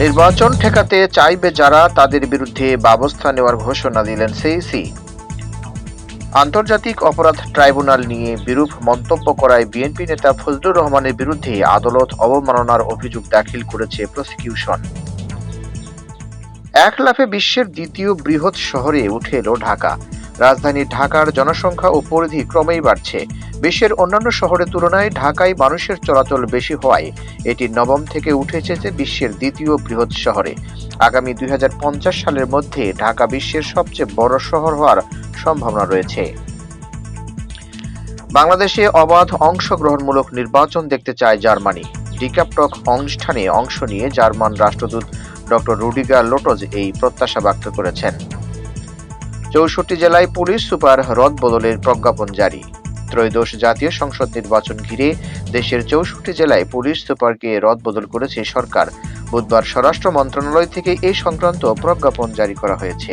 নির্বাচন ঠেকাতে চাইবে যারা তাদের বিরুদ্ধে ব্যবস্থা নেওয়ার ঘোষণা দিলেন সিইসি। আন্তর্জাতিক অপরাধ ট্রাইব্যুনাল নিয়ে বিরূপ মন্তব্য করায় বিএনপি নেতা ফজলুর রহমানের বিরুদ্ধে আদালত অবমাননার অভিযোগ দাখিল করেছে প্রসিকিউশন। এক লাফে বিশ্বের দ্বিতীয় বৃহৎ শহরে উঠে এলো ঢাকা। রাজধানী ঢাকার জনসংখ্যা ও পরিধি ক্রমেই বাড়ছে। বিশ্বের অন্যান্য শহরের তুলনায় ঢাকায় মানুষের চলাচল বেশি হওয়ায় এটি নবম থেকে উঠে এসেছে বিশ্বের দ্বিতীয় বৃহৎ শহরে। আগামী 2050 সালের মধ্যে ঢাকা বিশ্বের সবচেয়ে বড় শহর হওয়ার সম্ভাবনা রয়েছে। বাংলাদেশে অবাধ অংশগ্রহণমূলক নির্বাচন দেখতে চায় জার্মানি। ডিকাপ্টক অনুষ্ঠানে অংশ নিয়ে জার্মান রাষ্ট্রদূত ডক্টর রুডিগার লোটজ এই প্রত্যাশা ব্যক্ত করেছেন। 64 জেলায় পুলিশ সুপার রদবদলের প্রজ্ঞাপন জারি। ত্রয়োদশ জাতীয় সংসদ নির্বাচন ঘিরে দেশের 64 জেলায় পুলিশ সুপারকে রদবদল করেছে সরকার। বুধবার স্বরাষ্ট্র মন্ত্রণালয় থেকে এই সংক্রান্ত প্রজ্ঞাপন জারি করা হয়েছে।